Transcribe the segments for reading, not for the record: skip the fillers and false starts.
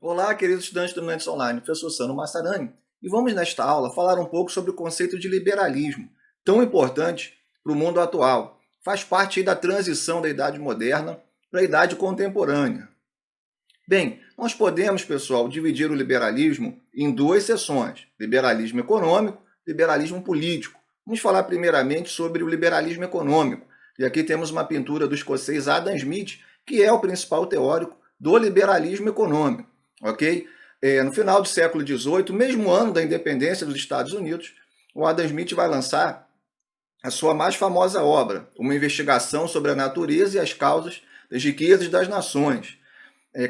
Olá, queridos estudantes do Estudantes Online, professor Sano Massarani, e vamos nesta aula falar um pouco sobre o conceito de liberalismo, tão importante para o mundo atual. Faz parte aí da transição da Idade Moderna para a Idade Contemporânea. Bem, nós podemos, pessoal, dividir o liberalismo em duas seções, liberalismo econômico e liberalismo político. Vamos falar primeiramente sobre o liberalismo econômico, e aqui temos uma pintura do escocês Adam Smith, que é o principal teórico do liberalismo econômico. Ok? No final do século XVIII, mesmo ano da independência dos Estados Unidos, o Adam Smith vai lançar a sua mais famosa obra, uma investigação sobre a natureza e as causas das riquezas das nações,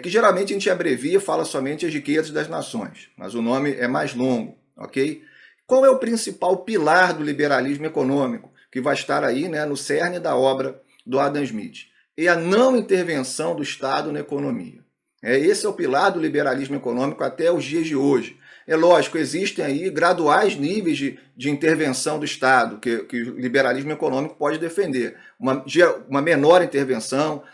que geralmente a gente abrevia e fala somente as riquezas das nações, mas o nome é mais longo, ok? Qual é o principal pilar do liberalismo econômico, que vai estar aí, né, no cerne da obra do Adam Smith? É a não intervenção do Estado na economia. Esse é o pilar do liberalismo econômico até os dias de hoje. É lógico, existem aí graduais níveis de intervenção do Estado que o liberalismo econômico pode defender. Uma menor intervenção,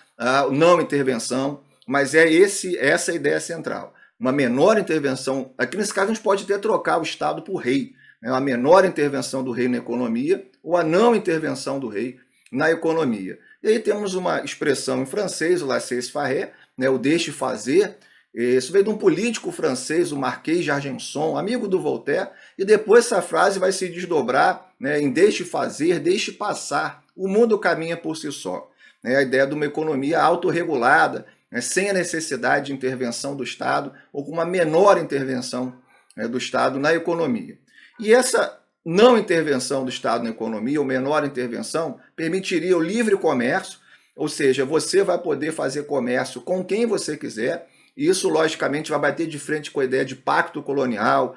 não intervenção, mas essa a ideia central. Uma menor intervenção, aqui nesse caso a gente pode até trocar o Estado por rei, né? A menor intervenção do rei na economia ou a não intervenção do rei na economia. E aí temos uma expressão em francês, o laissez-faire, né, o deixe fazer. Isso veio de um político francês, o Marquês de Argenson, amigo do Voltaire, e depois essa frase vai se desdobrar, né, em deixe fazer, deixe passar, o mundo caminha por si só. A ideia de uma economia autorregulada, né, sem a necessidade de intervenção do Estado, ou com uma menor intervenção, né, do Estado na economia. E essa não intervenção do Estado na economia, ou menor intervenção, permitiria o livre comércio, ou seja, você vai poder fazer comércio com quem você quiser, e isso, logicamente, vai bater de frente com a ideia de pacto colonial,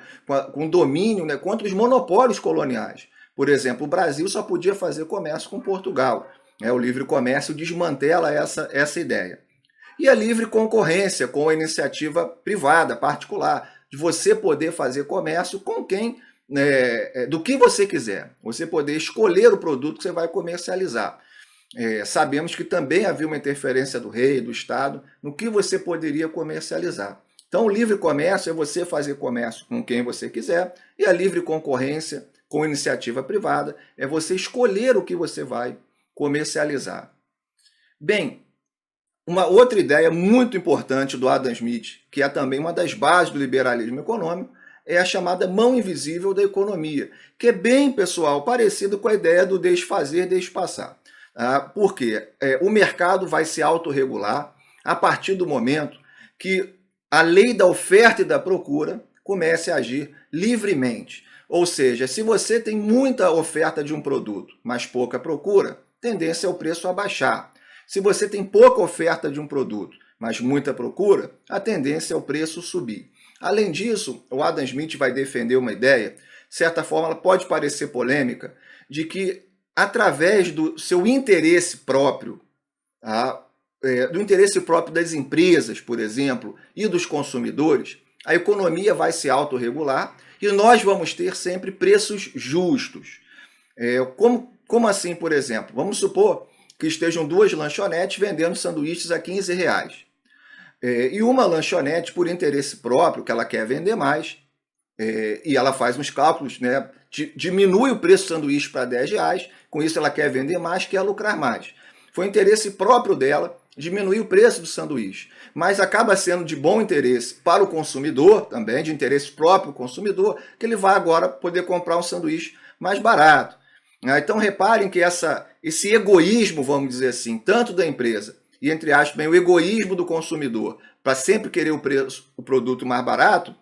com domínio, né, contra os monopólios coloniais. Por exemplo, o Brasil só podia fazer comércio com Portugal. O livre comércio desmantela essa ideia. E a livre concorrência com a iniciativa privada, particular, de você poder fazer comércio com quem, do que você quiser. Você poder escolher o produto que você vai comercializar. Sabemos que também havia uma interferência do rei, do Estado, no que você poderia comercializar. Então, o livre comércio é você fazer comércio com quem você quiser, e a livre concorrência com iniciativa privada é você escolher o que você vai comercializar. Bem, uma outra ideia muito importante do Adam Smith, que é também uma das bases do liberalismo econômico, é a chamada mão invisível da economia, que é bem, pessoal, parecido com a ideia do deixe fazer, deixe passar. Porque o mercado vai se autorregular a partir do momento que a lei da oferta e da procura comece a agir livremente. Ou seja, se você tem muita oferta de um produto, mas pouca procura, tendência é o preço a baixar. Se você tem pouca oferta de um produto, mas muita procura, a tendência é o preço subir. Além disso, o Adam Smith vai defender uma ideia, de certa forma ela pode parecer polêmica, de que através do seu interesse próprio, do interesse próprio das empresas, por exemplo, e dos consumidores, a economia vai se autorregular e nós vamos ter sempre preços justos. Como assim, por exemplo? Vamos supor que estejam duas lanchonetes vendendo sanduíches a R$ 15. E uma lanchonete, por interesse próprio, que ela quer vender mais, e ela faz uns cálculos, né, diminui o preço do sanduíche para R$ 10, com isso ela quer vender mais, quer lucrar mais. Foi interesse próprio dela diminuir o preço do sanduíche, mas acaba sendo de bom interesse para o consumidor, também de interesse próprio do consumidor, que ele vai agora poder comprar um sanduíche mais barato. Então reparem que esse egoísmo, vamos dizer assim, tanto da empresa e, entre aspas, bem, o egoísmo do consumidor para sempre querer o produto mais barato,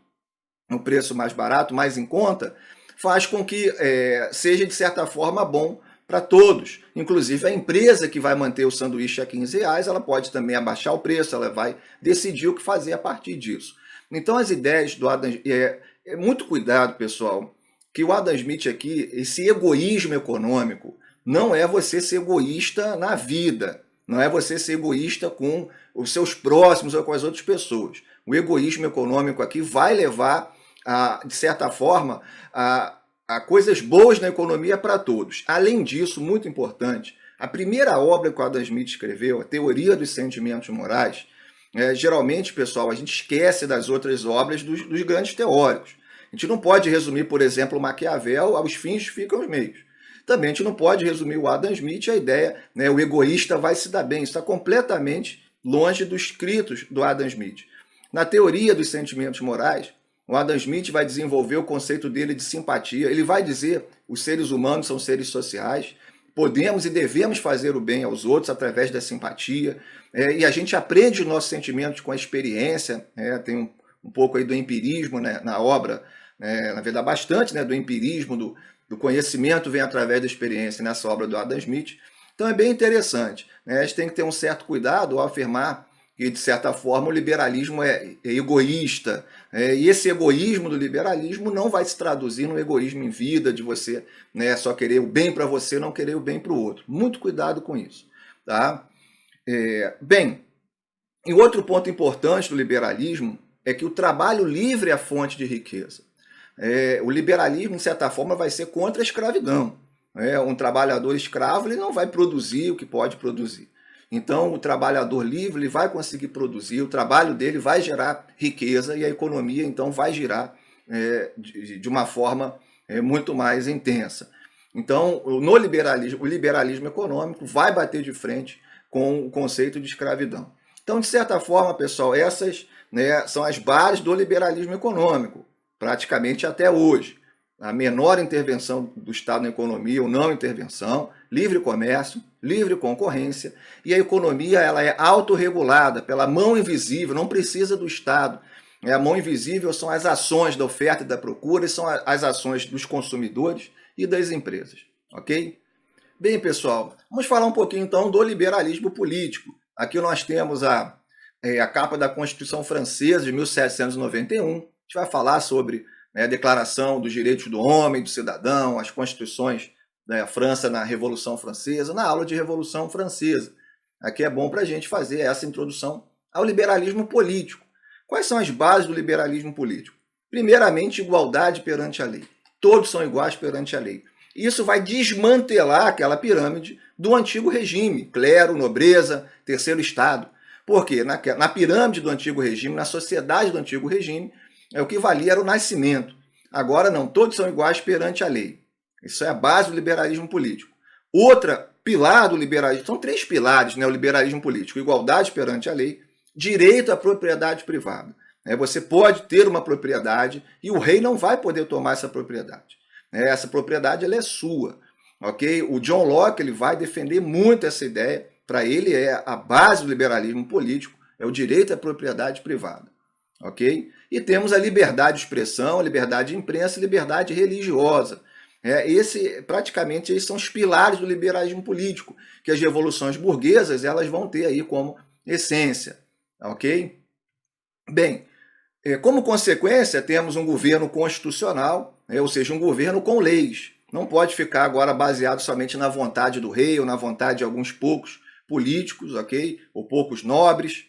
um preço mais barato, mais em conta, faz com que seja, de certa forma, bom para todos. Inclusive, a empresa que vai manter o sanduíche a R$ 15, ela pode também abaixar o preço, ela vai decidir o que fazer a partir disso. Então, as ideias do Adam... muito cuidado, pessoal, que o Adam Smith aqui, esse egoísmo econômico, não é você ser egoísta na vida, não é você ser egoísta com os seus próximos ou com as outras pessoas. O egoísmo econômico aqui vai levar, de certa forma, a coisas boas na economia para todos. Além disso, muito importante, a primeira obra que o Adam Smith escreveu, a Teoria dos Sentimentos Morais, Geralmente, pessoal, a gente esquece das outras obras dos grandes teóricos. A gente não pode resumir, por exemplo, Maquiavel aos fins ficam os meios. Também a gente não pode resumir o Adam Smith a ideia, né, o egoísta vai se dar bem. Isso está completamente longe dos escritos do Adam Smith. Na teoria dos sentimentos morais, o Adam Smith vai desenvolver o conceito dele de simpatia. Ele vai dizer que os seres humanos são seres sociais, podemos e devemos fazer o bem aos outros através da simpatia, e a gente aprende os nossos sentimentos com a experiência, tem um pouco aí do empirismo, né, na obra, na verdade bastante, né, do empirismo, do conhecimento vem através da experiência nessa obra do Adam Smith. Então é bem interessante, né? A gente tem que ter um certo cuidado ao afirmar que, de certa forma, o liberalismo é egoísta, e esse egoísmo do liberalismo não vai se traduzir no egoísmo em vida, de você, né, só querer o bem para você, não querer o bem para o outro. Muito cuidado com isso. Tá? Bem, e outro ponto importante do liberalismo é que o trabalho livre é a fonte de riqueza. O liberalismo, de certa forma, vai ser contra a escravidão. Um trabalhador escravo ele não vai produzir o que pode produzir. Então, o trabalhador livre ele vai conseguir produzir, o trabalho dele vai gerar riqueza e a economia, então, vai girar de uma forma muito mais intensa. Então, no liberalismo, o liberalismo econômico vai bater de frente com o conceito de escravidão. Então, de certa forma, pessoal, essas, né, são as bases do liberalismo econômico, praticamente até hoje. A menor intervenção do Estado na economia ou não intervenção, livre comércio, livre concorrência, e a economia ela é autorregulada pela mão invisível, não precisa do Estado. A mão invisível são as ações da oferta e da procura, e são as ações dos consumidores e das empresas, ok? Bem, pessoal, vamos falar um pouquinho então do liberalismo político. Aqui nós temos a capa da Constituição Francesa de 1791, a gente vai falar sobre a Declaração dos Direitos do Homem, do Cidadão, as constituições da França na Revolução Francesa, na aula de Revolução Francesa. Aqui é bom para a gente fazer essa introdução ao liberalismo político. Quais são as bases do liberalismo político? Primeiramente, igualdade perante a lei. Todos são iguais perante a lei. Isso vai desmantelar aquela pirâmide do antigo regime, clero, nobreza, terceiro estado. Por quê? Na pirâmide do antigo regime, na sociedade do antigo regime, o que valia era o nascimento. Agora não, todos são iguais perante a lei. Isso é a base do liberalismo político. Outra pilar do liberalismo, são três pilares, né, o liberalismo político: igualdade perante a lei, direito à propriedade privada. Você pode ter uma propriedade e o rei não vai poder tomar essa propriedade. Essa propriedade ela é sua. Okay? O John Locke ele vai defender muito essa ideia. Para ele é a base do liberalismo político, é o direito à propriedade privada. Ok? E temos a liberdade de expressão, a liberdade de imprensa e liberdade religiosa. Praticamente esses são os pilares do liberalismo político, que as revoluções burguesas elas vão ter aí como essência. Ok? Bem, como consequência, temos um governo constitucional, ou seja, um governo com leis. Não pode ficar agora baseado somente na vontade do rei ou na vontade de alguns poucos políticos, ok? Ou poucos nobres.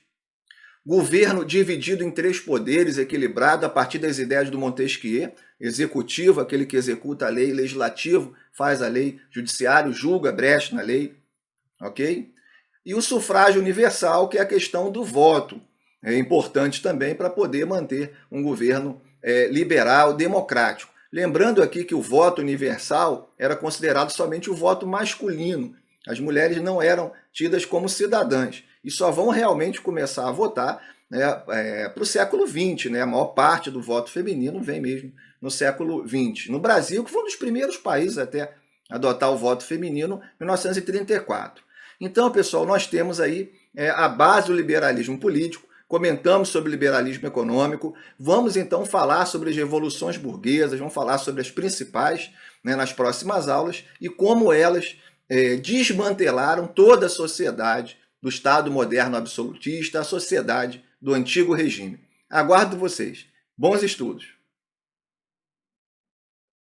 Governo dividido em três poderes, equilibrado a partir das ideias do Montesquieu: executivo, aquele que executa a lei; legislativo, faz a lei; judiciário, julga brecha na lei, ok? E o sufrágio universal, que é a questão do voto. É importante também para poder manter um governo liberal, democrático. Lembrando aqui que o voto universal era considerado somente o voto masculino. As mulheres não eram tidas como cidadãs e só vão realmente começar a votar, né, para o século XX. Né? A maior parte do voto feminino vem mesmo no século XX. No Brasil, que foi um dos primeiros países até a adotar o voto feminino, em 1934. Então, pessoal, nós temos aí a base do liberalismo político. Comentamos sobre o liberalismo econômico, vamos então falar sobre as revoluções burguesas, vamos falar sobre as principais, né, nas próximas aulas e como elas desmantelaram toda a sociedade do Estado moderno absolutista, a sociedade do antigo regime. Aguardo vocês. Bons estudos!